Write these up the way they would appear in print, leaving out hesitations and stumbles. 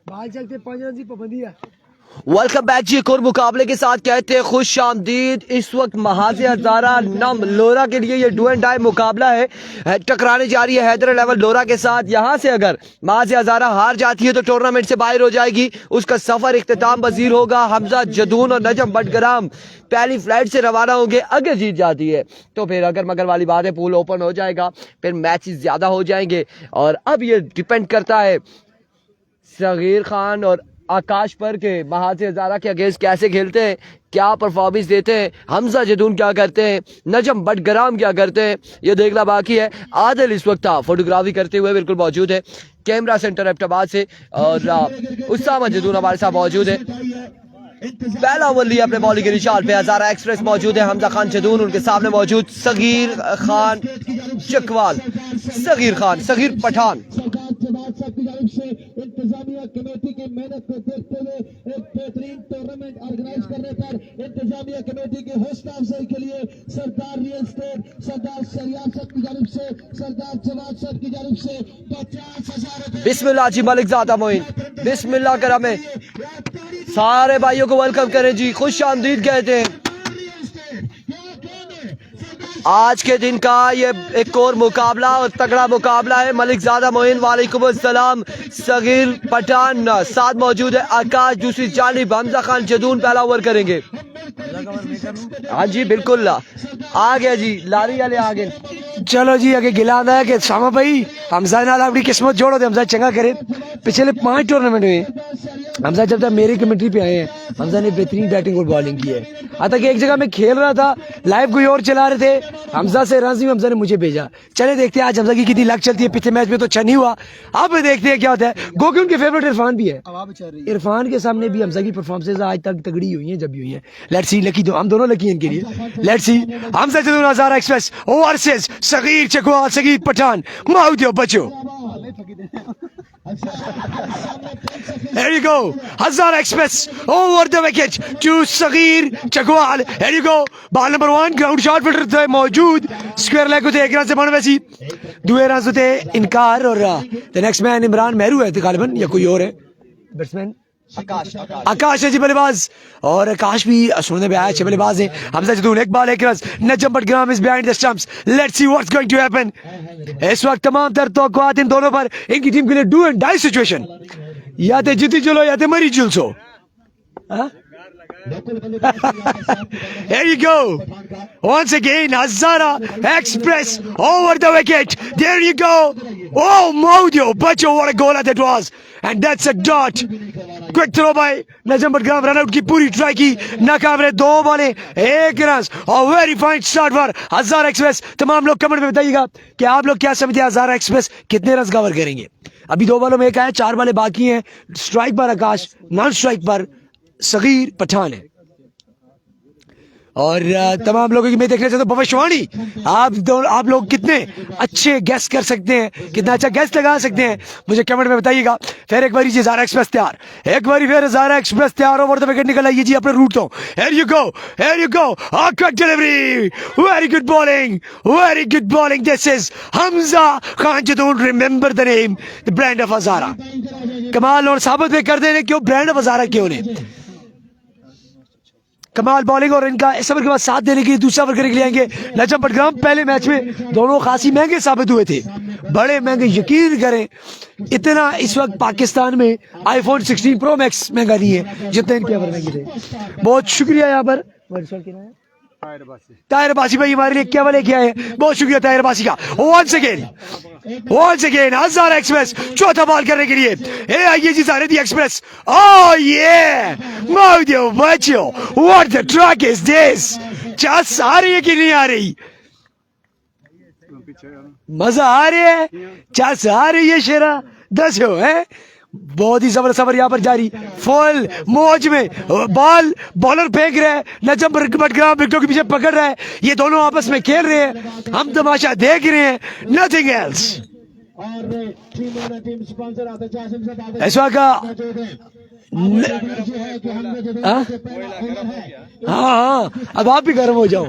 बाहर चलते 5 रन की पाबंदी है। वेलकम बैक जी। एक और मुकाबले के साथ कहते हैं खुश आमदीद। इस वक्त महाजे हजारा नम लोरा के लिए ये डू एंड डाई मुकाबला है। टकराने जा रही है हैदर 11 लोरा के साथ। यहां से अगर महाजे हजारा हार जाती है तो टूर्नामेंट से बाहर हो जाएगी। उसका सफर इख्तिताम पजीर होगा। हमजा जदून और नजम बटग्राम पहली फ्लाइट से रवाना होंगे। अगर जीत जाती है तो फिर अगर मगर वाली बात है, पूल ओपन हो जाएगा, फिर मैचेस ज्यादा हो जाएंगे। और अब ये डिपेंड करता है सगीर खान और आकाश पर के महाजे हजारा के अगेंस्ट कैसे खेलते हैं, क्या परफॉर्मेंस देते हैं, हमजा जदून क्या करते हैं, नजम बटग्राम क्या करते हैं, ये देखना बाकी है। आदिल इस वक्त फोटोग्राफी करते हुए बिल्कुल मौजूद है कैमरा सेंटर एबटाबाद से, और उसामा जदून हमारे साथ मौजूद है। पहला ओवर लिया अपने बॉलिंग के निशान पे। हजारा एक्सप्रेस मौजूद है। हमजा खान जदून उनके सामने मौजूद सगीर खान चकवाल, सगीर खान, सगीर पठान। इंतजामिया कमेटी की मेहनत को देखते हुए एक बेहतरीन टूर्नामेंट ऑर्गेनाइज करने पर इंतजामिया कमेटी की हौसला अफजाई के लिए सरदार रियल एस्टेट, सरदार शरियात साहब की जानिब से, सरदार जवाद साहब की जानिब से 50,000 बिस्मिल्लाह जी। मलिक ज़ादा मोइन, बिस्मिल्लाह कर। हमें सारे भाइयों को वेलकम करें जी, खुश आमदीद कहते हैं। आज के दिन का ये एक और मुकाबला और तगड़ा मुकाबला है। मलिक ज़ादा मोइन वालेकुम अस्सलाम। सगीर पठान साथ मौजूद है। आकाश दूसरी जानिब। हमजा खान जदून पहला ओवर करेंगे। हाँ जी बिल्कुल आ गया जी, लारी वाले आ गए। चलो जी आगे गिला है कि सामा भाई हमजा नाल अपनी किस्मत जोड़ो दे। हमजा चंगा करे। पिछले 5 टूर्नामेंट में हमजा जब तक मेरी कमेंट्री पे आए हैं हमजा ने बेहतरीन बैटिंग और बॉलिंग की है। आता कि एक जगह मैं खेल रहा था, लाइव कोई और चला रहे थे, हमजा से राजी में हमजा ने मुझे भेजा। चले देखते हैं आज हमजा की कितनी लक चलती है। पिछले मैच में तो अच्छा नहीं हुआ, अब देखते हैं क्या होता है। गोकी उनके फेवरेट इरफान भी है। इरफान के सामने भी हमजा की परफॉर्मेंस आज तक तगड़ी हुई है जब भी हुई है। लेट्स सी, लकी हम दोनों लकी हैं इनके लिए। Let's see. Hamza Jadoon Hazara express versus Sagheer Chakwal, Sagheer Pathan. माउदियो बचो। There you go. Hazara Express over the wicket to Saghir Chakawal. There you go. Ball number 1. Ground shot filter थे मौजूद. Square leg होते 1 रन से बन वैसी. 2 रन होते इनकार और the next man Imran Mehru है गालिबन या कोई और है बैट्समैन। आकाश है जी बल्लेबाज, और आकाश भी सुनने में आया अच्छे बल्लेबाज है। Hamza Jadoon 1 ball 1 run. Najam Batgram is behind the stumps. Let's see what's going to happen. इस वक्त तमाम तर तवक्कुआत इन दोनों पर। इनकी टीम के लिए डू एंड डाई सिचुएशन, या तो जीती चलो या तो मरी जुलसो। Here you go. Once again, Hazara Express over the wicket. There you go. Oh, Maudio Bacho, what a goal that was. And that's a dot. Quick throw by Najam Butgram. Run out की पूरी try की, नाकाम रहे। 2 बॉलें 1 run और very fine start for Hazara express. तमाम लोग comment में बताइएगा कि आप लोग क्या समझते हैं हजारा एक्सप्रेस कितने रन कवर करेंगे। अभी 2 बॉलों में 1 आया, 4 बॉलें बाकी हैं। स्ट्राइक पर आकाश, नॉन स्ट्राइक पर सगीर पठान है। और तमाम लोगों की मैं देखना चाहता हूँ भविष्यवाणी। आप लोग कितने अच्छे गैस कर सकते हैं, कितना अच्छा गैस लगा सकते हैं, मुझे कमेंट में बताइएगा। फिर एक बारी जी हजारा एक्सप्रेस तैयार, एक बारी फिर हजारा एक्सप्रेस तैयार। ओवर द विकेट निकल आइए जी अपने रूट तो। Here you go, here you go. Quick delivery, very good bowling, very good bowling. This is Hamza Khan Jadun. Remember the name, the brand of Hazara. कमाल और साबित भी कर देने क्यों ब्रांड ऑफ हजारा क्यों ने। कमाल बॉलिंग और इनका इस ओवर के बाद साथ देने के लिए दूसरा ओवर करने के लिए आएंगे नजम बटग्राम। पहले मैच में दोनों खासी महंगे साबित हुए थे, बड़े महंगे। यकीन करें इतना इस वक्त पाकिस्तान में आईफोन 16 प्रो मैक्स महंगा नहीं है जितने इनके ओवर महंगे थे। बहुत शुक्रिया यहाँ पर ताहिर बासी भाई हमारे लिए क्या लेके आए, बहुत शुक्रिया ताहिर बासी का। once again हजारा एक्सप्रेस चौथा बॉल करने के लिए। ए आइए जी सारे दी एक्सप्रेस। ओह ये मौदियो बच्चो, what the truck is this. Chance आ रही है कि नहीं आ रही, मजा आ रही है, चांस आ रही है शेरा 10 है। बहुत ही जबरदस्त ओवर यहाँ पर जारी, फुल मौज में बॉल बॉलर फेंक रहे हैं, नजम बटग्राम विकेटों के पीछे पकड़ रहा है। ये दोनों आपस में खेल रहे हैं, हम तमाशा देख रहे हैं, नथिंग एल्स। इस वक्त हाँ हाँ, अब आप भी गर्म हो जाओ।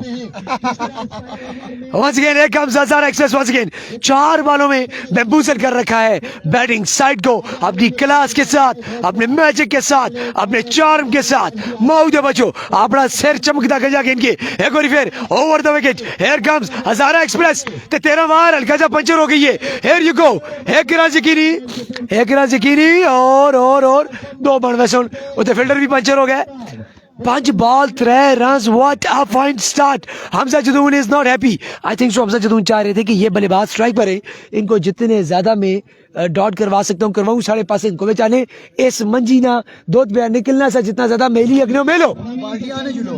वंस अगेन एक कम ज़ारा एक्सेस वंस अगेन 4 बालों में बेम्बूसल कर रखा है बैटिंग साइड को अपनी क्लास के साथ, अपने मैजिक के साथ, अपने चार्म के साथ। माउद बचो अपना सिर चमकता गजा के इनके एक बार फिर over the wicket. Here comes Hazara express ते 13 बार हल्का सा पंचर हो गई है। हियर यू गो एक रन यकीनी और 2 बन वैसे उते फील्डर भी पंचर हो गया। 5 ball 3 run, what a fine start. Hamza Jadoon is not happy. I think सो हमजा जदून चाह रहे थे कि ये बल्लेबाज स्ट्राइक पर है, इनको जितने ज्यादा में डॉट करवा सकता हूँ करवाऊँ, 5.5 इनको बेचाने इस मंजी ना दोत पे निकलना सा जितना ज्यादा मेली अग्नो मेलो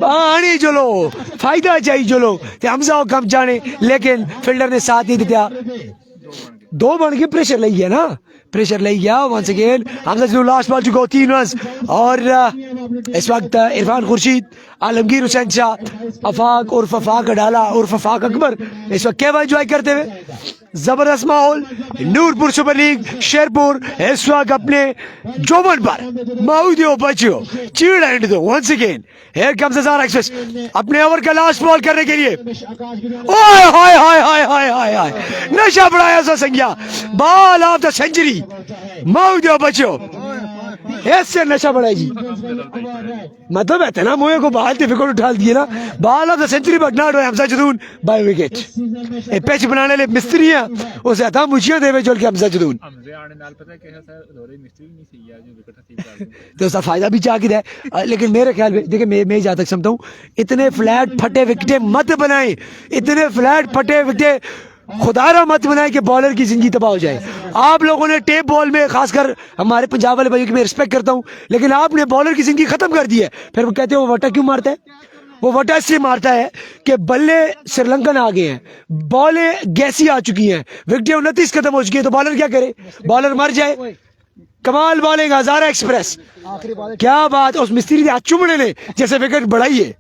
आने चलो फायदा चाहिए चलो ते हमजा कम जाने, लेकिन फील्डर ने साथ नहीं दिया। 2 बन के प्रेशर ले गया ना, प्रेशर ले गया। Once again Hamza Jadoon last ball चुका 3 रन और इस वक्त इरफान खुर्शीद, आलमगीर हुसैन शाह, अफाक उर्फ अफाक डाला उर्फ अफाक अकबर इस वक्त क्या एंजॉय करते हुए। जबरदस्त माहौल नूरपुर सुपर लीग शेरपुर इस वक्त अपने जोबन पर माउदियो बच्चों चीड़ एंड दो। Once again here comes Hazara express अपने ओवर का लास्ट बॉल करने के लिए। ओए हाय हाय हाय हाय हाय हाय नशा बढ़ाया सा संज्ञा बॉल ऑफ द सेंचुरी माउदियो बच्चों ऐसे नशा बढ़ाई जी। मतलब है ना मुझे को बाल विकेट उठा दिए ना, ball of the century but not Hamza Jadoon by wicket. ए पिच बनाने ले मिस्त्री है उसे आता मुझिया देवे जोल के हमजा जदून हमजे आने नाल पता है कि सर दौरे मिस्त्री नहीं सही है जो विकेट नसीब कर दे तो उसका फायदा भी चाहिए है। लेकिन मेरे ख्याल में देखिए मैं जहाँ तक समझता हूँ इतने फ्लैट फटे विकेटे मत बनाए, इतने फ्लैट फटे विकेटे खुदारा मत बनाए कि बॉलर की जिंदगी तबाह हो जाए। आप लोगों ने टेप बॉल में खासकर हमारे पंजाब वाले भाइयों की मैं रिस्पेक्ट करता हूँ, लेकिन आपने बॉलर की जिंदगी खत्म कर दी है। फिर वो कहते हैं वो वटा क्यों मारता है, वो वटा इसलिए मारता है कि बल्ले श्रीलंकन आ गए हैं, बॉलें गैसी आ चुकी हैं, विकेटें 29 खत्म हो चुकी है, तो बॉलर क्या करे, बॉलर मर जाए। कमाल बॉलिंग हजारा एक्सप्रेस, क्या बात, उस मिस्त्री ने चुमने ने जैसे विकेट बढ़ाई है।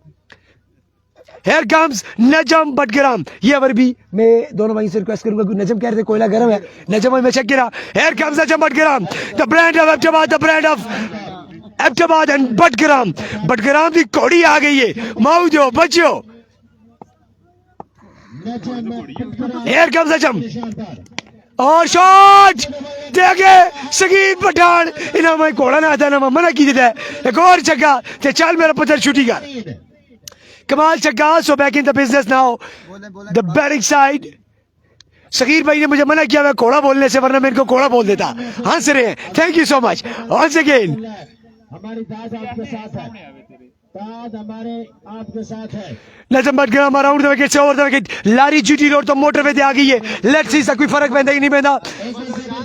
Here comes नजम बटग्राम, ये ओवर भी मैं दोनों भाई से रिक्वेस्ट करूंगा क्योंकि नजम कह रहे थे कोयला गर्म है, नजम में चेक किया। Here comes Najam Battagram, the brand of Abtabad, the brand of Abtabad and Battagram, Battagram की कोड़ी आ गई है, माउजो बच्चो। Here comes नजम और शॉट देखे सगीर पठान इन्हें मैं कोड़ा ना आता ना मना की देता है, एक और छक्का ते चल मेरा पुत्र छुट्टी कर। कमाल छक्का। So back in the business now the batting side. Sagheer भाई ने मुझे मना किया मैं कोड़ा बोलने से, वरना मैं इनको कोड़ा बोल देता। हंस रहे हैं, thank you so much. Once again हमारी दाद आपके साथ है, दाद हमारे आपके साथ है। Najam Batgram around the wicket से over the wicket. Lorry GT road तो मोटरवे पे आ गई है, लेट्स सी कोई फर्क पैदा ही नहीं पैदा।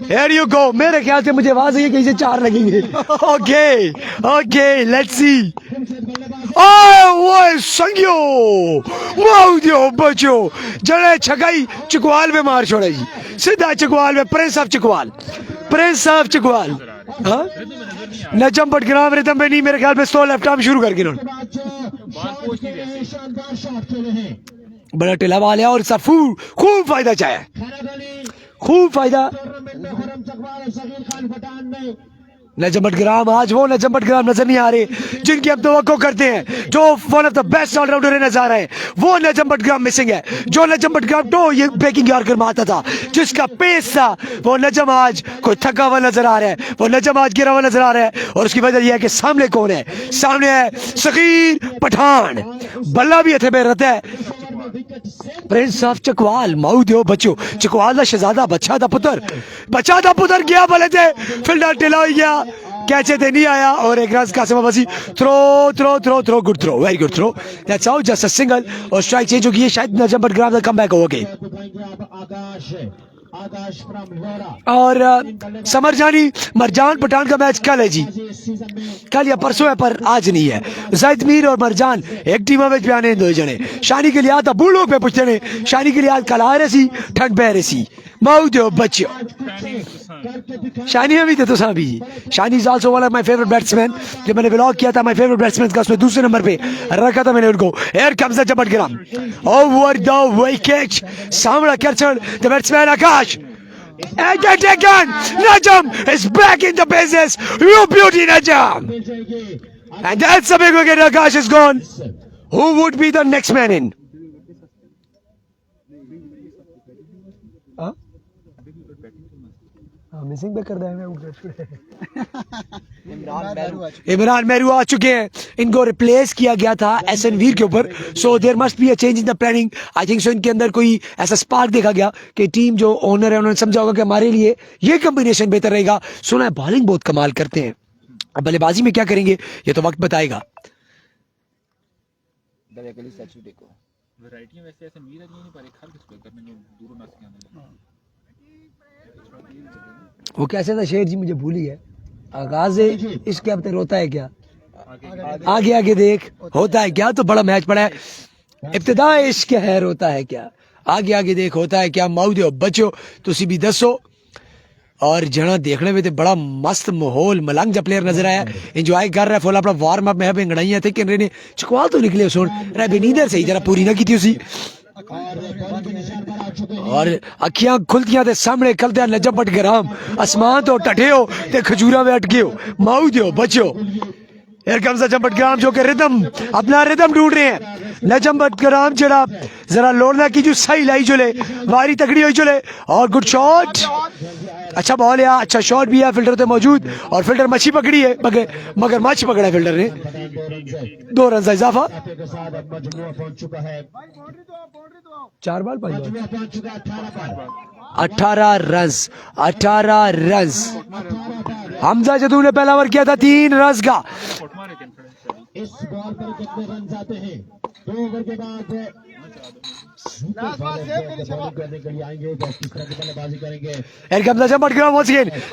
हियर यू गो, मेरे ख्याल से मुझे आवाज है कहीं से 4 लगेंगे। Okay okay let's see. ओए संगियो माउदियो बच्चो जड़े छगाई चकवाल में मार छोड़ा जी, सीधा चकवाल में, Prince of Chakwal, Prince of Chakwal. हाँ नजम बटग्राम रिदम में नहीं, मेरे ख्याल में स्लो लेफ्ट आर्म शुरू करके उन्होंने बड़ा टिला वाले और सब खूब फायदा चाहे, खूब फायदा। नजम बटग्राम आज वो नजम बटग्राम नजर नहीं आ रहे जिनकी हम तवक्को करते हैं, जो one of the best allrounder नजर आ रहे हैं, वो नजम बटग्राम मिसिंग है। जो नजम बटग्राम तो ये ब्रेकिंग यॉर्कर मारता था, जिसका पेस था, वो नजम आज कोई थका हुआ नजर आ रहा है, वो नजम आज गिरा हुआ नजर आ रहा है। और उसकी वजह यह है कि सामने कौन है, सामने है सगीर पठान, बल्ला भी हथे में रहता है, प्रिंस ऑफ चकवाल। माउदियो बच्चो चकवाल दा शहजादा, बच्चा दा पुत्र गया भले थे, फील्डर ढिला हो गया, कैचे थे नहीं आया और एक run Qasim Abbasi. Throw good throw, very good throw, that's out, just a single. और स्ट्राइक चेंज होगी, शायद नजम बटग्राम का कमबैक हो गया। और समर जानी मरजान पठान का मैच कल है जी, कल या परसों है पर आज नहीं है। जाहिद मीर और मरजान एक टीम में पे आने दो जने, शानी के लिए आता बूढ़ों पे पूछते ने, शानी के लिए आज कल आ रहे सी ठंड बह रही सी। माउदियो बच्चों शानी में भी थे तो भी, Shani is also one of my favourite batsman. जब मैंने व्लॉग किया था माय फेवरेट बैट्समैन का, उसमें दूसरे नंबर पे रखा था मैंने उनको। Here comes the Batgram over the wicket, सामना catcher the batsman Akash. And they're taken. Najam is back in the business. You beauty, Najam. मिल जाएगी And that's a big wicket. Akash is gone. Who would be the next man in? Missing पे कर इमरान मेहरू आ चुके हैं. इनको replace किया गया था SN Veer के ऊपर. So there must be a change in the planning. I think so इनके अंदर कोई ऐसा स्पार्क देखा गया कि टीम जो ओनर है उन्होंने समझा होगा कि हमारे लिए ये कॉम्बिनेशन बेहतर रहेगा. सुना है बॉलिंग बहुत कमाल करते हैं. अब बल्लेबाजी में क्या करेंगे ये तो वक्त बताएगा. वैरायटियां वैसे ऐसे मीर नहीं पर एक हर किसको करने में दूर ना से आने. वो कैसे था शेर जी मुझे भूल ही है. आगाज इसके अब तक रोता है क्या. आगे आगे देख होता है क्या. तो बड़ा मैच पड़ा है. इब्तिदा इश्क है रोता है क्या. आगे आगे देख होता है क्या. माऊ दो बचो तुसी भी दसो. और जना देखने में तो बड़ा मस्त माहौल मलंग जा प्लेयर नजर आया. एंजॉय कर रहा है फुल अपना वार्म अप. मैं बेंगड़ाइया थे कि ने चकवाल तो निकले सुन रे बेनीदर सही जरा पूरी ना की थी उसी. और अखियां खुलतियां ते सामने खलदे नजम पटग्राम. आसमान तो टठे हो ते खजूरा में अटके हो. माऊ दो बचो. Here comes नजम पटग्राम जो कि रिदम अपना रिदम ढूंढ रहे हैं. नजम पटग्राम जरा जरा लोड़ना की जो सही लाई चले वारी तगड़ी हुई चले. और गुड शॉट. अच्छा बॉल है. अच्छा शॉट भी है. फिल्टर तो मौजूद और फिल्टर मच्छी पकड़ी है मगर मच्छी पकड़ा है फिल्टर ने. 2 रन का इजाफा. 4 बॉल 5 बॉल 18 रन. हमजा जदू ने पहला ओवर किया था 3 रन का. इस बॉल पर कितने रन आते हैं 2 ओवर के बाद करने के लिए आएंगे तो किस तरह की बल्लेबाजी करेंगे.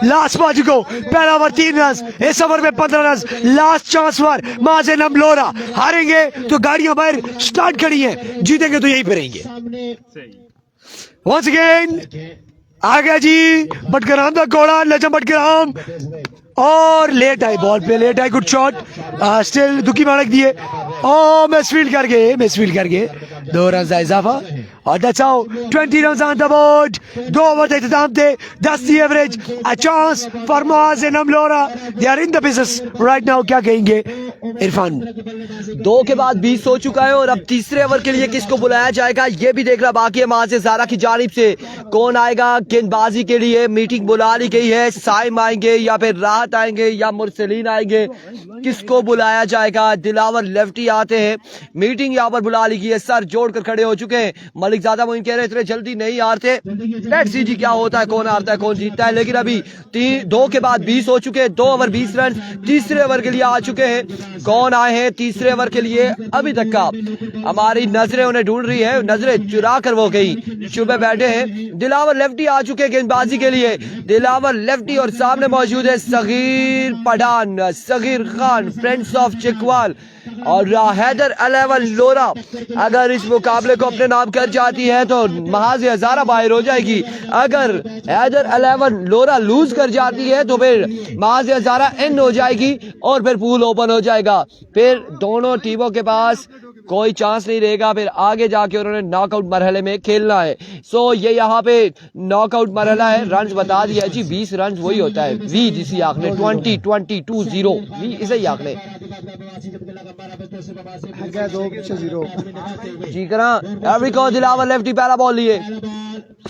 लास्ट मैच को पहला ओवर 3 रन. इस ओवर में 15 रन. लास्ट चांस पर माजे नमलोरा. हारेंगे तो गाड़ियां बाहर स्टार्ट खड़ी हैं. जीतेंगे तो यहीं पे रहेंगे. सामने वंस अगेन आ गया जी बटग्राम का घोड़ा. नजम बटग्राम और लेट आई बॉल पे लेट आई. Good shot. स्टिल दुखी मारक दिए. ओ मिसफील्ड कर गए 2 रन का इजाफा. और that's how 20 run on the board. 2 over का इख्तिताम थे. 10 the average. A chance for Muaz नमलोरा. They are in the business right now. क्या कहेंगे इरफान. 2 के बाद 20 हो चुका है और अब तीसरे ओवर के लिए किसको बुलाया जाएगा ये भी देखना बाकी है. माज़ ज़ारा की जानिब से कौन आएगा गेंदबाजी के लिए. मीटिंग बुला ली गई है. साइम आएंगे या फिर राहत आएंगे या मुरसलीन आएंगे. किसको बुलाया जाएगा. दिलावर लेफ्टी आते हैं. मीटिंग यहाँ पर बुला ली गई है. सर जोड़कर खड़े हो चुके हैं. मलिक ज़ादा मोइन कह रहे इतने जल्दी नहीं हारते. लेट्स सी जी क्या होता है. कौन हारता है कौन जीतता है. लेकिन अभी 2 के बाद 20 हो चुके हैं. 2 ओवर 20 रन. तीसरे ओवर के लिए आ चुके हैं. कौन आए हैं तीसरे ओवर के लिए. अभी तक का हमारी नजरें उन्हें ढूंढ रही है. नजरें चुरा कर वो कहीं चुपे बैठे हैं. दिलावर लेफ्टी आ चुके हैं गेंदबाजी के लिए. दिलावर लेफ्टी और सामने मौजूद है सगीर पठान सगीर खान फ्रेंड्स ऑफ चिकवाल और हैदर 11 लोरा. अगर इस मुकाबले को अपने नाम कर जाती है तो महाज हजारा बाहर हो जाएगी. अगर हैदर 11 लोरा लूज कर जाती है तो फिर महाज हजारा इन हो जाएगी और फिर पूल ओपन हो जाएगा. फिर दोनों टीमों के पास कोई चांस नहीं रहेगा. फिर आगे जाके उन्होंने नॉकआउट मरहले में खेलना है. सो ये यहाँ पे नॉकआउट मरहला है. रन बता दिया जी 20 रन वही होता है. वी जिसी आंकड़े 20-20-2-0 वी इसे ही आंकड़े जी करा. एवरी को दिलावर लेफ्टी पहला बॉल लिए.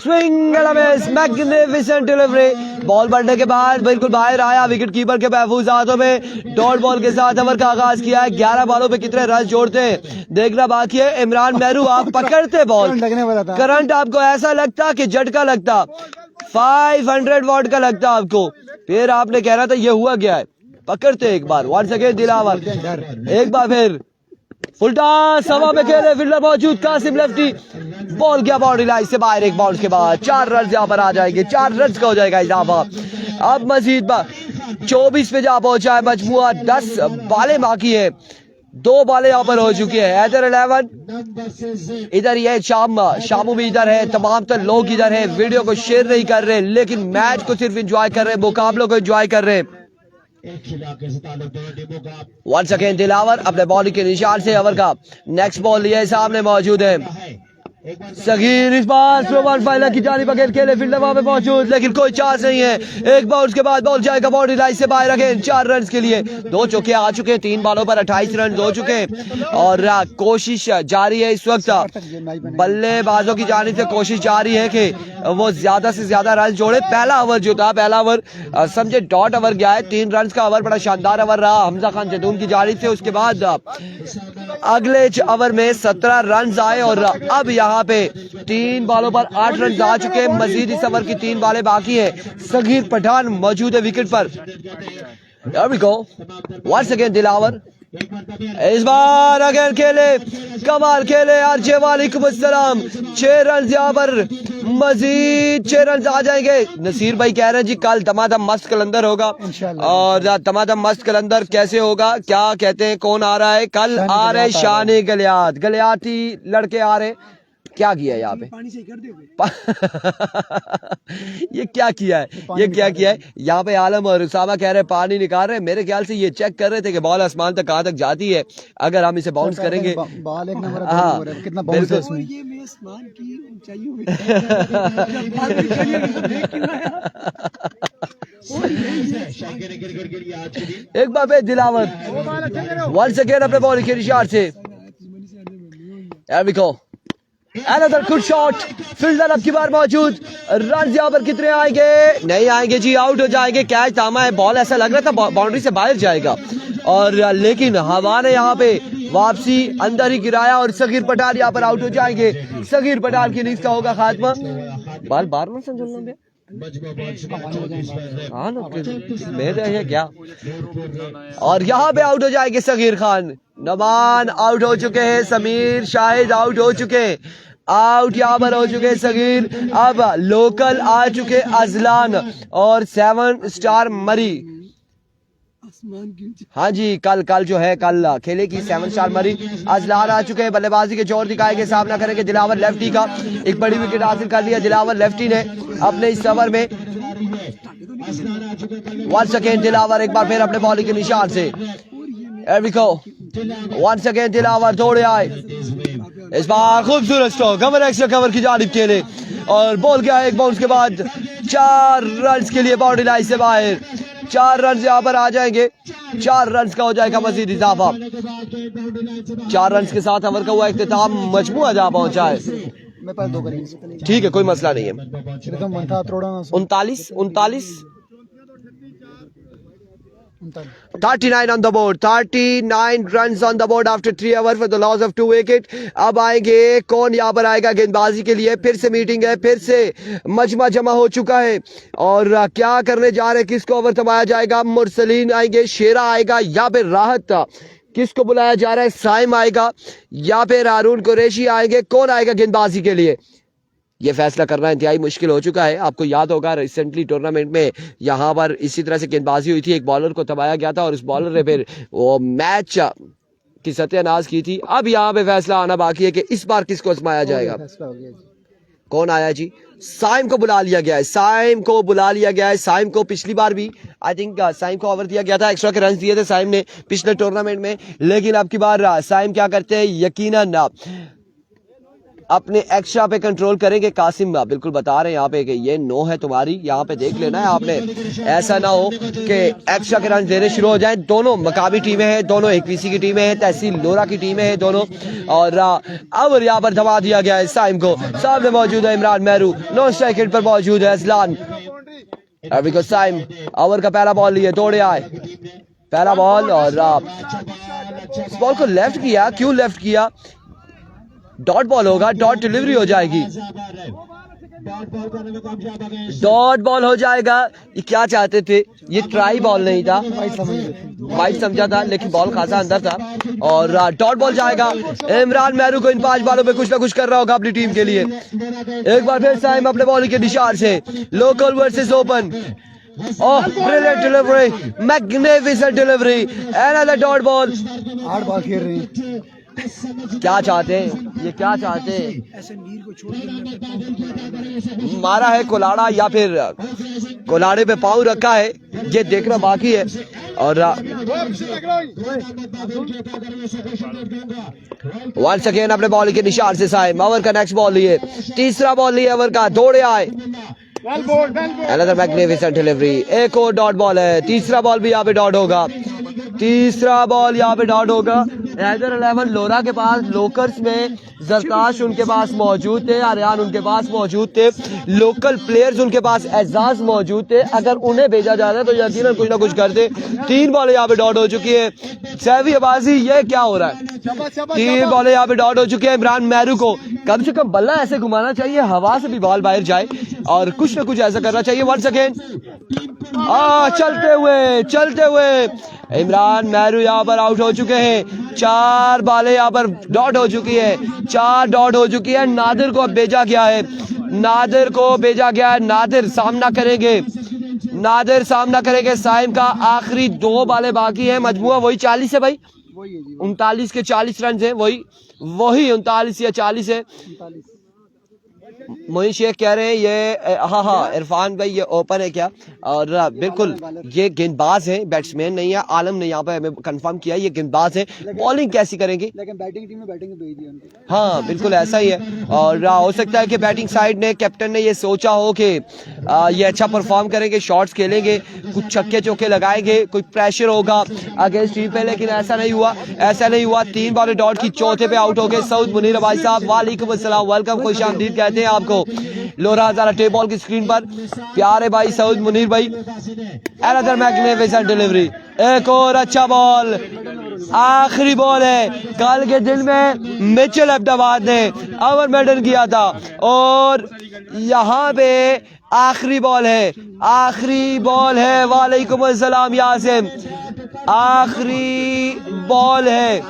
Swing and a miss. Magnificent delivery. Ball बढ़ने के बाद बिल्कुल बाहर आया. विकेट कीपर के महफूज हाथों में डॉट बॉल के साथ ओवर का आगाज किया है. 11 बॉलों पे कितने रन जोड़ते हैं देखना बाकी है. इमरान मेहरू आप पकड़ते बॉल. करंट आपको ऐसा लगता कि झटका लगता 500 वॉट का लगता आपको. फिर आपने कहना था ये हुआ क्या है. पकड़ते एक बार. वंस अगेन दिलावर एक बार फिर उल्टा सवा में खेले. फील्डर मौजूद कासिम लेफ्टी. बॉल गया बाउंड्री लाइन से बाहर. एक बाउंस के बाद 4 रन यहाँ पर आ जाएंगे. 4 रन का हो जाएगा इजाफा. अब मजीद 24 पे जा पहुंचा है. मजमुआ 10 बालें बाकी है. 2 बालें यहाँ पर हो चुकी है. हैदर 11 इधर ये शामू भी इधर है. तमाम तर लोग इधर है. वीडियो को शेयर नहीं कर रहे लेकिन मैच को सिर्फ एंजॉय कर रहे हैं. मुकाबलों को एंजॉय कर रहे हैं. वंस अगेन दिलावर अपने बॉलिंग के निशान से ओवर का नेक्स्ट बॉल लिया है. सामने मौजूद है सगीर इस बार स्लो बॉल फाइलर की जानिब अगेन खेले, फील्डर वहां पे मौजूद लेकिन कोई चांस नहीं है। एक बाउंस के बाद बॉल जाएगा बाउंड्री लाइन से बाहर अगेन 4 रन के लिए। 2 चौके आ चुके हैं, 3 बॉलों पर 28 रन हो चुके हैं और कोशिश जारी है इस वक्त बल्लेबाजों की जानिब से, कोशिश जारी है कि वो ज्यादा से ज्यादा रन जोड़े। पहला ओवर जो था, पहला ओवर समझे डॉट ओवर गया है, 3 रन का ओवर, बड़ा शानदार ओवर रहा हमजा खान जदून की जानिब से। उसके बाद अगले ओवर में 17 रन आए और अब यहाँ पे 3 बॉलों पर 8 रन आ चुके हैं। मजीद इस ओवर की 3 बॉलें बाकी है। सगीर पठान मौजूद है विकेट पर। There we go. Once again Dilawar इस बार अगेन खेले, कमाल खेले आरजे वालेकुम अस्सलाम। 6 रन यहाँ पर, मजीद 6 रन आ जाएंगे। नसीर भाई कह रहे हैं जी कल दमादम मस्त कलंदर होगा और दमादम मस्त कलंदर कैसे होगा, क्या कहते हैं, कौन आ रहा है? कल आ रहे शान गलियात, गलियाती लड़के आ रहे। क्या किया है यहाँ पे? पानी से कर ये क्या किया है, ये क्या किया है यहाँ पे? आलम और उसामा कह रहे हैं पानी निकाल रहे हैं। मेरे ख्याल से ये चेक कर रहे थे कि बॉल आसमान तक कहाँ तक जाती है, अगर हम इसे बाउंस करेंगे। बॉल एक नंबर, हाँ कितना बाउंस है इसमें। ये मैं आसमान की ऊंचाई एक बार फिर दिलावर वंस अगेन अपने बॉल के निशान से। There we go. Another good shot. Fielder अब की बार मौजूद। रन यहाँ पर कितने आएंगे? नहीं आएंगे जी, आउट हो जाएंगे। कैच थामा है, बॉल ऐसा लग रहा था बाउंड्री से बाहर जाएगा और लेकिन हवा ने यहाँ पे वापसी अंदर ही गिराया और सगीर पठान यहाँ पर आउट हो जाएंगे। सगीर पठान की इनिंग्स का होगा खात्मा। बार बार में समझ लो हाँ ना है क्या। और यहाँ पे आउट हो जाएंगे सगीर खान। नमान आउट हो चुके हैं, समीर शाहिद आउट हो चुके हैं, आउट यहाँ पर हो चुके हैं सगीर। अब लोकल आ चुके अजलान और 7 स्टार मरी। हाँ जी, कल जो है कल खेले की 7 स्टार मरी। अजलान आ चुके हैं, बल्लेबाजी के जोर दिखाएंगे, सामना करेंगे दिलावर लेफ्टी का। एक बड़ी विकेट हासिल कर लिया दिलावर लेफ्टी ने अपने इस ओवर में। वंस अगेन दिलावर एक बार फिर अपने बॉलिंग के निशान से। वंस अगेन दिलावर दौड़े आए, इस बार खूबसूरत स्ट्रोक कवर एक्स्ट्रा कवर की जानिब खेले और बॉल गया एक बाउंस के बाद 4 रन के लिए बाउंड्री लाइन से बाहर। 4 रन यहाँ पर आ जाएंगे, 4 रन का हो जाएगा मजीद इजाफा। 4 रन के साथ ओवर का हुआ इख्तिताम, मजमुआ जहाँ पहुंचा है। मेरे पास 2 करेंगे, ठीक है, कोई मसला नहीं है। 39 39 on the board, 39 runs on the board after 3 overs for the loss of 2 wicket. अब आएंगे कौन यहाँ पर आएगा गेंदबाजी के लिए? फिर से मीटिंग है, फिर से मजमा जमा हो चुका है और क्या करने जा रहे हैं, किसको ओवर थमाया जाएगा? मुरसलीन आएंगे, शेरा आएगा या फिर राहत? किसको बुलाया जा रहा है? साइम आएगा या फिर हारून कुरैशी आएंगे? कौन आएगा गेंदबाजी के लिए? ये फैसला करना इंतहाई मुश्किल हो चुका है। आपको याद होगा रिसेंटली टूर्नामेंट में यहाँ पर इसी तरह से गेंदबाजी हुई थी, एक बॉलर को थमाया गया था और उस बॉलर ने फिर वो मैच की सत्यानाश की थी। अब यहाँ पे फैसला आना बाकी है कि इस बार किसको आजमाया जाएगा। कौन आया जी? साइम को बुला लिया गया है, साइम को बुला लिया गया है। साइम को पिछली बार भी आई थिंक साइम को ओवर दिया गया था, एक्स्ट्रा के रन दिए थे साइम ने पिछले टूर्नामेंट में, लेकिन अब की बार साइम क्या करते हैं, यकीनन अपने एक्स्ट्रा पे कंट्रोल करेंगे। कासिम बिल्कुल बता रहे हैं यहाँ पे कि ये 9 है तुम्हारी, यहाँ पे देख लेना है आपने, ऐसा ना हो कि एक्स्ट्रा के रन देने शुरू हो जाएं। दोनों मकामी टीमें हैं, दोनों एक पीसी की टीमें हैं, तहसील लोरा की टीमें हैं दोनों। और अब यहाँ पर दबा दिया गया है साइम को। सामने मौजूद है इमरान मेहरू, 9 स्ट्राइक पर मौजूद है अजलान। अभी को साइम ओवर का पहला बॉल लिए, दौड़े आए पहला बॉल और इस बॉल को लेफ्ट किया। क्यों लेफ्ट किया? डॉट बॉल होगा, डॉट डिलीवरी हो जाएगी, डॉट बॉल हो जाएगा। ये क्या चाहते थे? ये ट्राई बॉल नहीं था, वाइड समझा था, लेकिन बॉल खासा अंदर था और डॉट बॉल जाएगा। इमरान मेहरू को इन 5 बॉलों पे कुछ ना कुछ कर रहा होगा अपनी टीम के लिए। एक बार फिर साइम अपने बॉलिंग के निशान से, local versus open. Oh, brilliant delivery, magnificent delivery, another dot ball. 8 ball खेल रहे हैं, क्या चाहते हैं, ये क्या चाहते हैं? ऐसे मीर को छोड़ के मारा है कुलाड़ा या फिर कुलाड़े पे पाँव रखा है, ये देखना बाकी है। और वंस अगेन अपने बॉल के निशान से साइम ओवर का नेक्स्ट बॉल लिए, तीसरा बॉल लिए ओवर का, दौड़े आए, अनदर मैग्निफिसेंट डिलीवरी, एक और डॉट बॉल है, तीसरा बॉल भी यहाँ पे डॉट होगा, तीसरा बॉल यहाँ पे डॉट होगा। हैदर 11 लोरा के पास लोकर्स में जरकाश उनके पास मौजूद थे, आर्यान उनके पास मौजूद थे, लोकल प्लेयर्स उनके पास एजाज मौजूद थे, अगर उन्हें भेजा जा रहा है तो यकीनन कुछ ना कुछ कर दे। 3 बॉलें यहाँ पे डॉट हो चुकी है, सैफी अब्बासी, ये क्या हो रहा है? 3 बॉलें यहाँ पे डॉट हो चुकी है। इमरान मैरू को कम से कम बल्ला ऐसे घुमाना चाहिए, हवा से भी बॉल बाहर जाए और कुछ ना कुछ ऐसा करना चाहिए। वंस अगेन चलते हुए इमरान मैरू यहाँ पर आउट हो चुके हैं। 4 बॉलें यहाँ पर डॉट हो चुकी है, 4 डॉट हो चुकी है। नादिर को अब भेजा गया है, नादिर को भेजा गया है, नादिर सामना करेंगे, नादिर सामना करेंगे साइम का। आखिरी 2 बॉलें बाकी हैं, मजमुआ वही 40 है भाई, 39 के 40 रन है, वही 39 या 40 है। मोइन शेख कह रहे हैं ये हाँ इरफान भाई ये ओपन है क्या? और बिल्कुल ये गेंदबाज है, बैट्समैन नहीं है। आलम ने यहाँ पे हमें कंफर्म किया ये गेंदबाज है। बॉलिंग कैसी करेंगे? लेकिन बैटिंग टीम में बैटिंग भेज दी उनको। हाँ बिल्कुल ऐसा ही है। और हो सकता है कि बैटिंग साइड ने, कैप्टन ने ये सोचा हो कि ये अच्छा परफॉर्म करेंगे, शॉट्स खेलेंगे, कुछ छक्के चौके लगाएंगे, कोई प्रेशर होगा अगेंस्ट टीम पे, लेकिन ऐसा नहीं हुआ, ऐसा नहीं हुआ। 3 बॉलें डॉट की, चौथे पे आउट हो गए सऊद मुनीर भाई साहब। वालेकुम अस्सलाम, वेलकम, खुशामदीद कहते हैं आपको। लोरा हजारा टेप बॉल की स्क्रीन पर, प्यारे भाई सऊद मुनीर भाई। अनदर मैग्निफिसेंट डिलीवरी, एक और अच्छा बॉल, आखिरी बॉल है। कल के दिन में मिचेल अब्दाबाद ने ओवर मेडन किया था और यहाँ पे आखिरी बॉल है, आखिरी बॉल है। वालेकुम अस्सलाम यासिम, आखिरी बॉल है।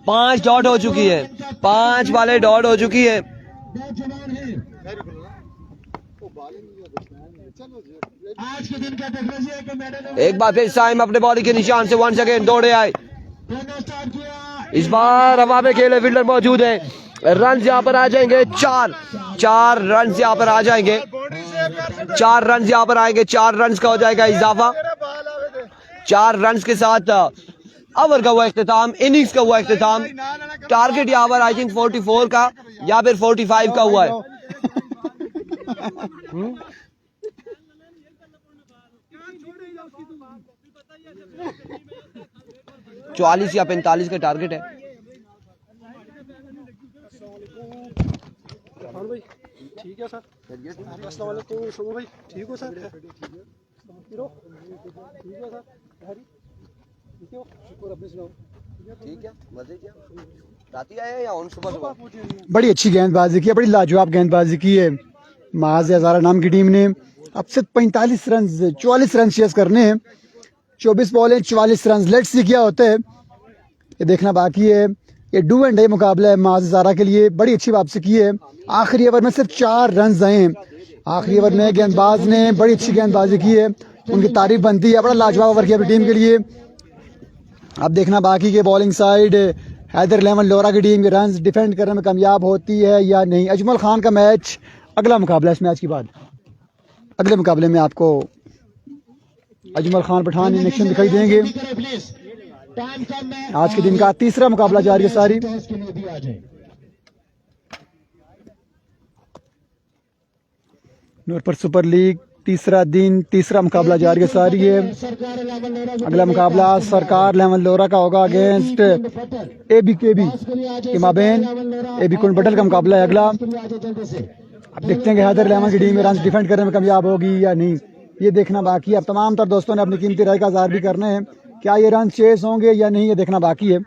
5 डॉट हो चुकी है, 5 बॉलें डॉट हो चुकी है। एक बार फिर साइम अपने बॉडी के निशान से वंस अगेन दौड़े आए, इस बार हवा में खेले, फील्डर मौजूद है। रन यहाँ पर आ जाएंगे 4 रन यहाँ पर आ जाएंगे, 4 रन यहाँ पर आएंगे, 4 रन का हो जाएगा इजाफा। 4 रन के साथ ओवर का हुआ इख्तिताम, इनिंग्स का हुआ इख्तिताम। टारगेट यहाँ पर आई थिंक 44 का या फिर 45 का हुआ है। 44 या 45 का टारगेट है। ठीक है सर, अस्सलाम वालेकुम शोभा भाई, ठीक हो सर? ठीक है सर, ठीक हो, शुक्र, अपने सुनाओ। ठीक है, मजे क्या राती आए या ऑन सुबह? बड़ी अच्छी गेंदबाजी की है, बड़ी लाजवाब गेंदबाजी की है महाज हजारा नाम की टीम ने। अब सिर्फ 45 रन 44 रन चेस करने हैं, 24 बॉलें 44 रन। लेट्स सी क्या होता है, ये देखना बाकी है। ये डू एंड डे मुकाबला है महाज हजारा के लिए, बड़ी अच्छी वापसी की है। आखिरी ओवर में सिर्फ 4 रन आए हैं। आखिरी ओवर में गेंदबाज ने बड़ी अच्छी गेंदबाजी की है, उनकी तारीफ बनती है। बड़ा लाजवाब ओवर किया टीम के लिए। अब देखना बाकी के बॉलिंग साइड हैदर 11 लोरा की टीम के रन डिफेंड करने में कामयाब होती है या नहीं। अजमल खान का मैच, अगला मुकाबला इस मैच के बाद, अगले मुकाबले में आपको अजमल खान पठान इन एक्शन दिखाई देंगे। आज के दिन का तीसरा मुकाबला जारी है सारी। नूरपुर सुपर लीग तीसरा दिन, तीसरा मुकाबला जारी है सारी है। अगला मुकाबला सरकार 11 लोरा का होगा अगेंस्ट ABKB के माबेन। AB कुंड बटल का मुकाबला है अगला। अब देखते हैं कि हैदर 11 की टीम रन डिफेंड करने में कामयाब होगी या नहीं, ये देखना बाकी है। अब तमाम तर दोस्तों ने अपनी कीमती राय का इज़हार भी करना है, क्या ये रन चेस होंगे या नहीं, ये देखना बाकी है।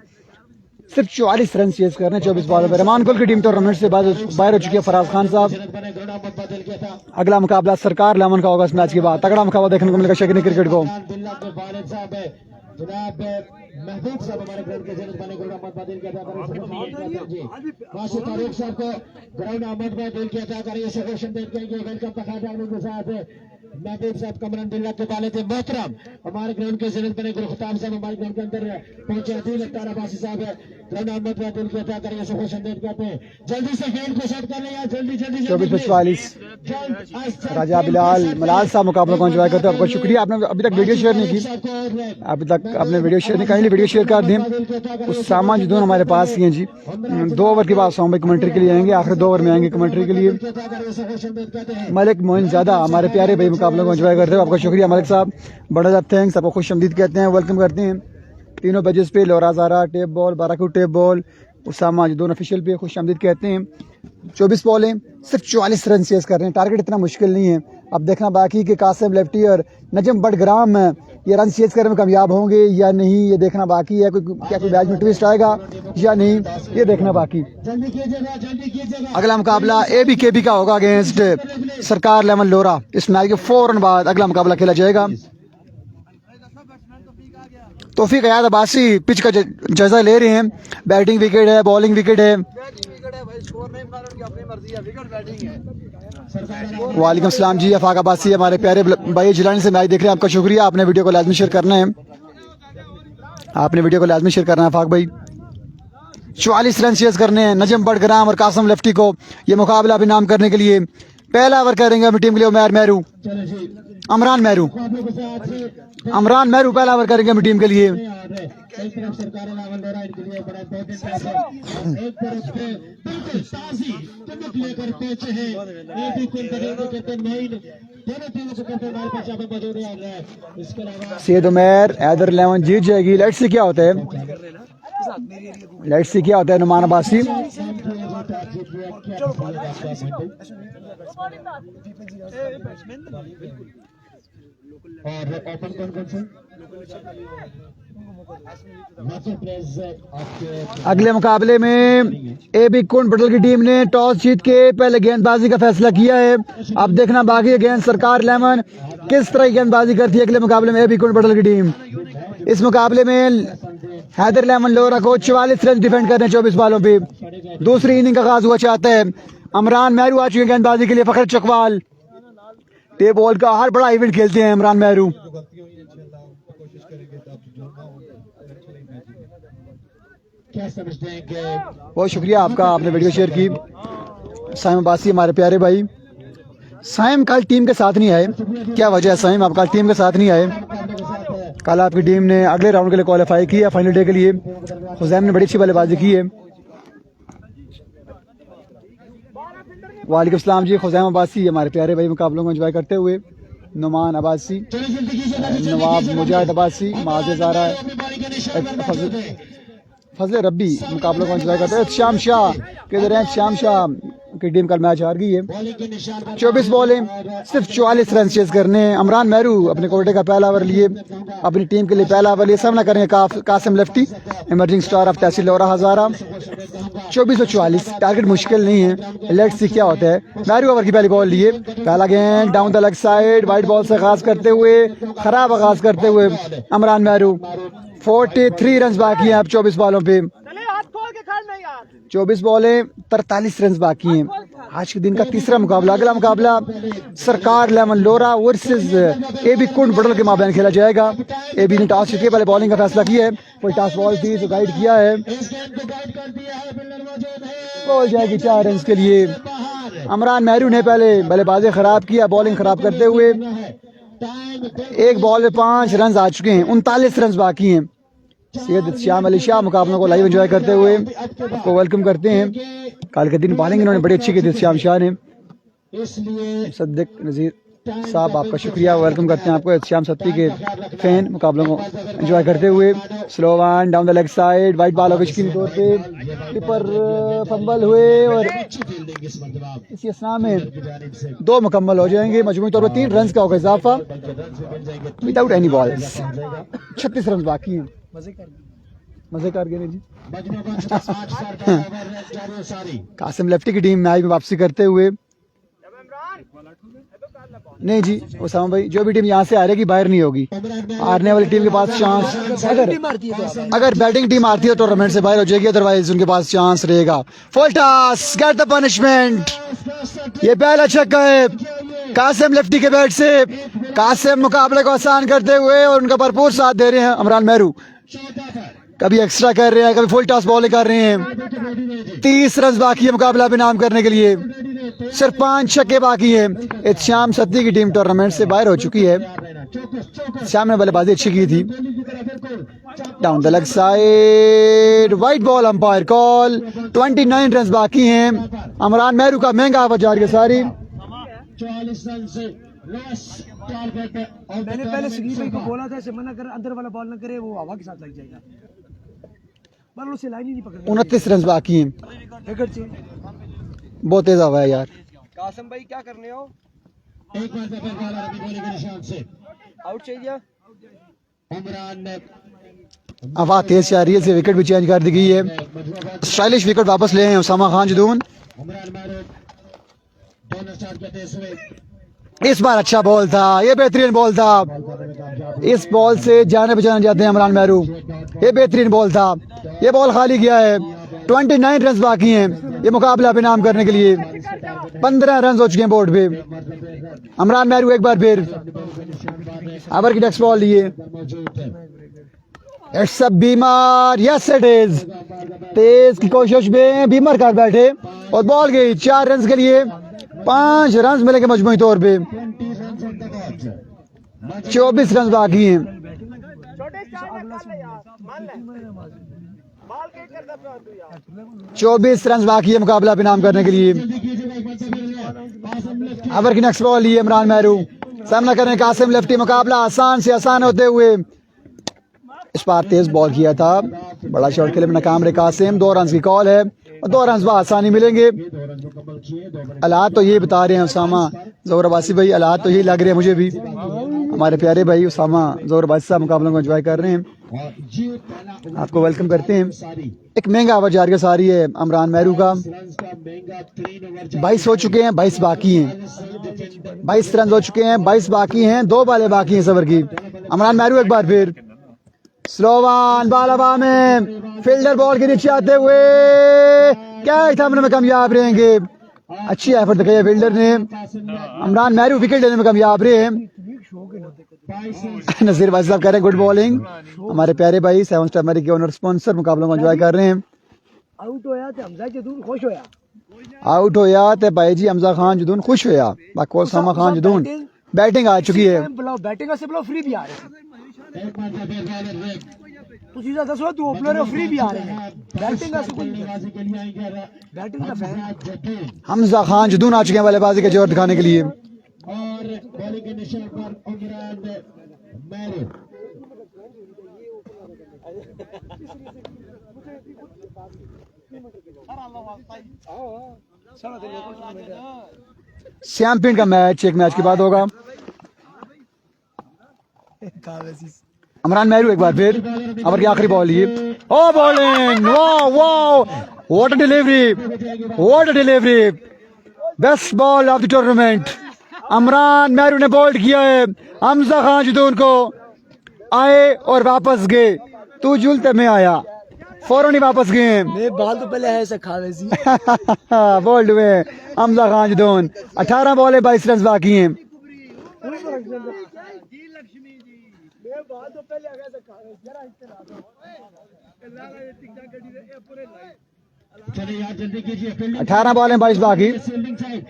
सिर्फ 44 रन चेस करने 24 बॉल पर। रहमान कुल की टीम टूर्नामेंट से बाहर हो चुकी है, फराज खान साहब। अगला मुकाबला सरकार 11 का होगा इस मैच के बाद। तगड़ा मुकाबला देखने को मिलेगा शकीनी क्रिकेट को। महबूब साहब हमारे ग्राउंड के जरूरत बने ग्राउंड अहमद दिल के अदा करें वासिफ तारिक साहब को ग्राउंड अहमद दिल के अदा करें। इसे क्वेश्चन देख के वेलकम पखा जाने के साथ महबूब साहब कमरान बिल्ला के वाले थे मोहतरम हमारे ग्राउंड के जरूरत बने गुरुख्ताम साहब हमारे ग्राउंड के अंदर पहुंचे अदील अख्तार अब्बासी साहब है ग्राउंड अहमद दिल को अता करेंगे सबको संदेश करते हैं जल्दी से गेंद को सेट कर ले यार जल्दी जल्दी 24-44 राजा बिलाल मलाल साहब मुकाबले को एंजॉय करते हैं। आपका शुक्रिया, आपने अभी तक वीडियो शेयर नहीं की, अभी तक आपने वीडियो शेयर नहीं, काइंडली वीडियो शेयर कर दें। उस सामान जो दोनों हमारे पास ही हैं जी, 2 ओवर के बाद भाई कमेंट्री के लिए आएंगे, आखिर 2 ओवर में आएंगे कमेंट्री के लिए। मलिक मोइन ज्यादा हमारे प्यारे भाई मुकाबले को एंजॉय करते हैं। आपका शुक्रिया मलिक साहब, बड़ा ज़्यादा थैंक्स, आपको खुशआमदीद कहते हैं, वेलकम करते हैं। तीनों बैजेस पे लोरा ज़ारा tape ball, Barakahu tape ball, Usama जो दोनों ऑफिशियल पे खुशआमदीद कहते हैं। 24 बॉलें सिर्फ 44 रन चेस कर रहे हैं, टारगेट इतना मुश्किल नहीं है। अब देखना बाकी कि कासिम लेफ्टी और नजम बडग्राम ये रन चेस करने में कामयाब होंगे या नहीं, ये देखना बाकी है। क्या कोई मैच में ट्विस्ट आएगा या नहीं, ये देखना बाकी। अगला मुकाबला ABKB का होगा अगेंस्ट सरकार लेमन लोरा। इस मैच के 4 रन बाद अगला मुकाबला खेला जाएगा। तौफीक अयाद अब्बासी पिच का जायजा ले रहे हैं, बैटिंग विकेट है, बॉलिंग विकेट है। वालेकुम सलाम जी, अफाक अब्बासी हमारे प्यारे भाई जिलानी से मैच देख रहे हैं, आपका शुक्रिया। आपने वीडियो को लाजमी शेयर करना है, आपने वीडियो को लाजमी शेयर करना है अफाक भाई। 44 रन चेस करने हैं नजम बडग्राम और कासिम लेफ्टी को, ये मुकाबला भी नाम करने के लिए। पहला ओवर करेंगे अपनी टीम के लिए उमर मेहरू, अमरान मेहरू, अमरान मेहरू पहला ओवर करेंगे अपनी टीम के लिए। सैयद उमर हैदर 11 जीत जाएगी। लेट्स सी क्या होता है, लेट्स सी क्या होता है। नुमान अब्बासी और ओपन कौन से अगले मुकाबले में AB कुंड बटल की टीम ने टॉस जीत के पहले गेंदबाजी का फैसला किया है। अब देखना बाकी है गेंद सरकार लेमन किस तरह की गेंदबाजी करती है अगले मुकाबले में AB कुंड बटल की टीम। इस मुकाबले में हैदर लेमन लोरा को 44 रन डिफेंड करने 24 बॉलों पे। दूसरी इनिंग का आगाज हुआ चाहता है। अमरान मेहरू आ चुके हैं गेंदबाजी के लिए। फखर चकवाल टेप बॉल का हर बड़ा इवेंट खेलते हैं अमरान मेहरू। बहुत शुक्रिया आपका, आपने वीडियो शेयर की। साइम अब्बासी हमारे प्यारे भाई, साइम कल टीम के साथ नहीं आए, क्या वजह है साइम, आप कल टीम के साथ नहीं आए? कल आपकी टीम ने अगले राउंड के लिए क्वालिफाई किया फाइनल डे के लिए। हुजैम ने बड़ी अच्छी बल्लेबाजी की है। वालेकुम सलाम जी, हुजैम अब्बासी हमारे प्यारे भाई मुकाबलों को एंजॉय करते हुए। नुमान अब्बासी, नवाब मुजाहिद अब्बासी, माज़ ज़ारा, फजल रब्बी मुकाबलों को एंजॉय करते हैं। श्याम शाह किधर हैं? श्याम शाह की टीम कल मैच हार गई है। 24 बॉलें सिर्फ 44 रन चेस करने हैं। अमरान मेहरू अपने कोटे का पहला ओवर लिए, अपनी टीम के लिए पहला ओवर लिए। सामना करेंगे Qasim lefty, emerging star of तहसील लोरा हजारा। 24-44 टारगेट मुश्किल नहीं है, लेट्स सी क्या होता है। मेहरू ओवर की पहली बॉल लिए, पहला गेंद down the leg side, wide ball से आगाज करते हुए, खराब आगाज करते हुए अमरान मेहरू। 43 रन बाकी हैं अब 24 बॉलों पे। 24 बॉलें 43 रन बाकी हैं। आज के दिन का तीसरा मुकाबला, अगला मुकाबला सरकार लेमन लोरा वर्सेस AB कुंड बटल के माबैन खेला जाएगा। AB ने टॉस जीत के पहले बॉलिंग का फैसला किया है, कोई टॉस बॉल थी तो गाइड किया है। बॉल जाएगी 4 रन के लिए। अमरान मेहरू ने पहले बल्लेबाजी खराब किया, बॉलिंग खराब करते हुए। एक बॉल में 5 रन आ चुके हैं, 39 रन बाकी हैं। सैयद श्याम अली शाह मुकाबलों को लाइव एंजॉय करते हुए आपको वेलकम करते हैं। कल के दिन बॉलिंग इन्होंने बड़ी अच्छी की थी श्याम शाह ने। सद्दिक नजीर साहब आपका शुक्रिया, वेलकम करते हैं आपको। श्याम सत्ती के फैन मुकाबलों को एंजॉय करते हुए। Slow one down the leg side, white ball official तौर पे कीपर फंबल हुए और इसी असना में 2 मुकम्मल हो जाएंगे। मजमूई तौर पर 3 रन का होगा इजाफा विदाउट एनी बॉल्स। 36 रन बाकी हैं। मजे कर गए जी। कासिम लेफ्टी की टीम मैच में वापसी करते हुए। नहीं जी उसामा भाई, जो भी टीम यहाँ से हारेगी बाहर नहीं होगी। हारने वाली टीम के पास चांस, अगर बैटिंग टीम आती है टूर्नामेंट से बाहर हो जाएगी, अदरवाइज उनके पास चांस रहेगा। Full toss, get the punishment. ये पहला छक्का है कासिम लेफ्टी के बैट से कासिम मुकाबले को आसान करते हुए और उनका भरपूर साथ दे रहे हैं अमरान मेहरू। कभी एक्स्ट्रा कर रहे हैं, कभी फुल टॉस बॉलिंग कर रहे हैं। 30 रन बाकी है मुकाबला बेनाम करने के लिए, सिर्फ 5 छक्के बाकी है। इत्शाम सत्ती की टीम टूर्नामेंट से बाहर हो चुकी है। श्याम ने बल्लेबाजी अच्छी की थी। Down the leg side, white ball, umpire call. 29 run बाकी हैं। अमरान मेहरू का महंगा आवाज जा रही है सारी। 44 रन से लोएस्ट टारगेट। मैंने पहले सकीब भाई को बोला था इसे मना कर, अंदर वाला बॉल ना करे, वो हवा के साथ लग जाएगा। पर उसे लाइन ही नहीं पकड़ 29 रन बाकी हैं। विकेट से बहुत तेज हवा है यार। कासिम भाई क्या करने हो? एक बार फिर बॉल आ रही बॉलिंग के निशान से आउट चाहिए। उमरान ने हवा तेज आ रही है, विकेट भी चेंज कर दी गई है। स्टाइलिश विकेट वापस ले हैं उसामा खान जदून। उमरान मारूफ दोनों स्टार्ट करते हुए इस बार अच्छा बॉल था, ये बेहतरीन बॉल था। इस बॉल से जाने बचाने जाते हैं अमरान मेहरू। ये बेहतरीन बॉल था, ये बॉल खाली गया है। 29 रन बाकी हैं ये मुकाबला बेनाम करने के लिए। 15 रन हो चुके हैं बोर्ड पे। अमरान मेहरू एक बार फिर ओवर की नेक्स्ट बॉल लिए। इट्स अ बीमार, यस इट इज। तेज की कोशिश में बीमार कर बैठे और बॉल गई 4 रन के लिए। 5 रन मिलेंगे मजमूई तौर पे। 24 रन बाकी हैं। 24 रन बाकी है मुकाबला बेनाम करने के लिए। ओवर की नेक्स्ट बॉल लिए इमरान मेहरू। सामना करें कासिम लेफ्टी। मुकाबला आसान से आसान होते हुए इस बार तेज बॉल किया था, बड़ा शॉट के लिए नाकाम रहे कासिम। 2 रन की कॉल है और 2 रन आसानी मिलेंगे। हालात तो ये बता रहे हैं उसामा जोहर अब्बासी भाई, हालात तो यही लग रहे हैं मुझे भी। हमारे प्यारे भाई उसामा जोहर अब्बासी साहब मुकाबलों को एंजॉय कर रहे हैं, आपको वेलकम करते हैं। एक महंगा ओवर जारी सारी है अमरान मेहरू का। 22 हो चुके हैं, 22 बाकी हैं। 22 रन हो चुके हैं, 22 बाकी हैं। 2 बालें बाकी हैं इस ओवर की। अमरान मेहरू एक बार फिर स्लोवान बाल हवा में, फील्डर बॉल के नीचे आते हुए कैच थमाने में कामयाब रहेंगे। अच्छी एफर्ट दिखाई फील्डर ने। अमरान मेहरू विकेट लेने में कामयाब रहे हैं। नजीर भाई साहब कह रहे हैं गुड बॉलिंग। हमारे प्यारे भाई 7 स्टार मेरी के ओनर स्पॉन्सर मुकाबलों को एंजॉय कर रहे हैं। आउट होया तो हमजा जदून खुश होया। आउट होया तो भाई जी हमजा खान जदून खुश होया। बाकी उसामा खान जदून बैटिंग आ चुकी है। बैटिंग से बोलो फ्री भी आ रहे हैं। ਤੁਸੀਂ ਤਾਂ ਦੱਸੋ ਤੂੰ ਓਪਨਰ ਫ੍ਰੀ ਵੀ ਆ ਰਹੇ ਨੇ। बैटिंग का सुकून, बैटिंग का फैन। हमजा खान जदून आ चुके हैं बल्लेबाजी का जोर दिखाने के लिए। और बॉलिंग के निशान पर उमरान मेहरू। चैंपियन का मैच एक मैच के बाद होगा। अमरान मेहरू एक बार फिर ओवर की आखिरी बॉल ये। ओ बॉलिंग, वाह वाह, what a delivery, what a delivery. Best ball of the tournament Amran Mehru ने बॉल्ड किया है। हमजा खान जदून को आए और वापस गए। तू जुलते में आया, फौरन ही वापस गए। मैं बाल तो पहले है खावे सी बोल्ड हुए हमजा खान जदून। 18 बॉलें 22 रन बाकी हैं। चलिए यार जल्दी कीजिए, फील्डिंग 18 बॉलें 22 बाकी। फील्डिंग साइड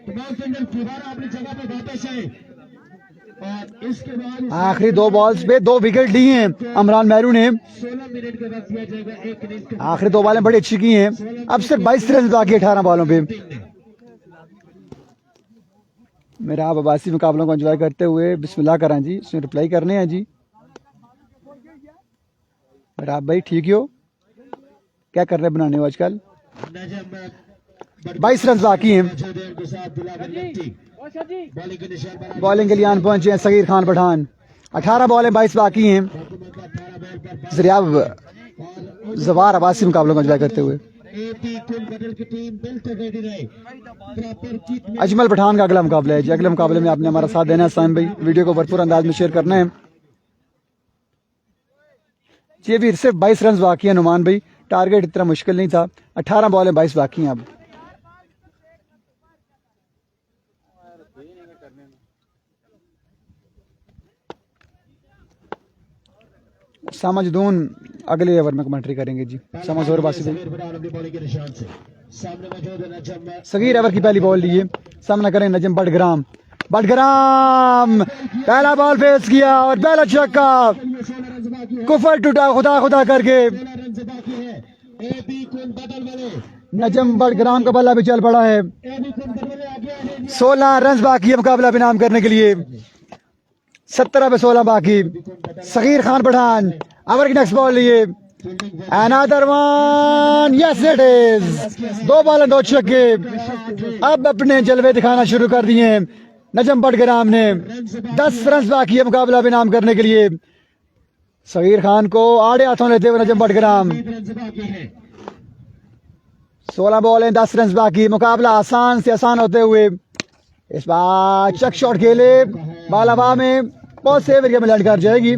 फील्डर दोबारा अपनी जगह पे वापस आए और इसके बाद आखिरी 2 बॉल्स पे 2 विकेट लिए हैं अमरान मेहरू ने। 16 मिनट के बाद दिया जाएगा 1 इनिंग्स के। आखिरी 2 बॉलें बड़ी अच्छी की हैं। अब सिर्फ 22 रन बाकी 18 बॉलों पे। मेरा आप अब्बासी मुकाबलों को एंजॉय करते हुए बिस्मिल्लाह करें जी, इसमें रिप्लाई करने हैं जी। मेरा आप भाई ठीक हो, क्या कर रहे हैं बनाने हो आजकल? 22 रन बाकी हैं। बॉलिंग के लिए आन पहुंचे हैं सगीर खान पठान। 18 बॉलें 22 बाकी हैं। जरियाब जवार अब्बासी मुकाबलों को एंजॉय करते हुए। अजमल पठान का अगला मुकाबला है जी। अगले मुकाबले में आपने हमारा साथ देना है साइन भाई, वीडियो को भरपूर अंदाज में शेयर करना है। ये भी सिर्फ 22 रन बाकी है नुमान भाई, टारगेट इतना मुश्किल नहीं था। 18 बॉलें 22 बाकी हैं। अब सामजदून अगले ओवर में कमेंट्री करेंगे जी। समझ और बासी भाई अपनी बॉलिंग के निशान से सामने मौजूद है नजम सगीर ओवर की पहली बॉल लिए, सामना करें नजम बडग्राम। बडग्राम पहला बॉल फेस किया और पहला छक्का, कुफर टूटा खुदा खुदा करके। रन से बाकी है। ए बी कुल बदल वाले नजम बडग्राम का बल्ला भी चल पड़ा है। ए बी कुल बदल वाले आ गया है। 16 रन बाकी है मुकाबला इनाम करने के लिए। 17 पे 16 बाकी। सगीर खान पठान ओवर की नेक्स्ट बॉल लिए, another one, yes it is. 2 ball 2 छक्के, अब अपने जलवे दिखाना शुरू कर दिए हैं नजम बडग्राम ने। 10 रन बाकी है मुकाबला इनाम करने के लिए। सगीर खान को आड़े हाथों लेते हुए नजम बडग्राम। 16 बॉल 10 रन बाकी, मुकाबला आसान से आसान होते हुए इस बार चक शॉट खेले, बाल हवा में बहुत सेव एरिया में लैंड कर जाएगी।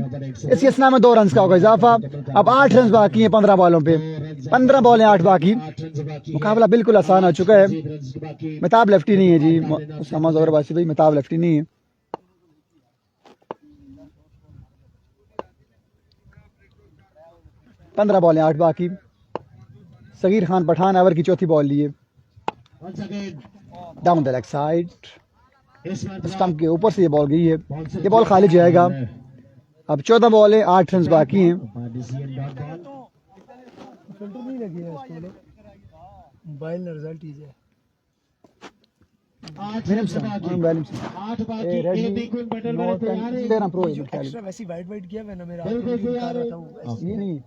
इसके स्ना में 2 रन का होगा इजाफा। अब 8 रन बाकी हैं 15 बॉलों पे, 15 बॉल 8 बाकी। मुकाबला बिल्कुल आसान हो चुका है। मेहताब लेफ्टी नहीं है जी, समझ और बासी भाई मेहताब लेफ्टी नहीं है। पंद्रह बॉल 8 बाकी। सगीर खान पठान ओवर की चौथी बॉल लिए, down the leg side, stump के ऊपर से ये बॉल गई है, ये बॉल खाली जाएगा। अब 14 बॉल 8 रन बाकी हैं। मोबाइल रिजल्ट कीजिए वैसी वाइट वाइट किया मैंने मेरा ये नहीं,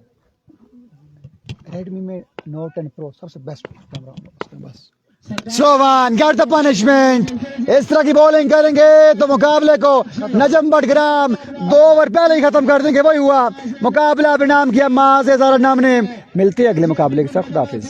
रेडमी में नोट 10 प्रो सबसे बेस्ट कैमरा बस। सोवान गेट द पनिशमेंट। इस तरह की बॉलिंग करेंगे तो मुकाबले को नजम बडग्राम 2 ओवर पहले ही खत्म कर देंगे। वही हुआ, मुकाबला इनाम किया माज़ ए ज़ारा नाम ने। मिलते हैं अगले मुकाबले के साथ, खुदा हाफिज़।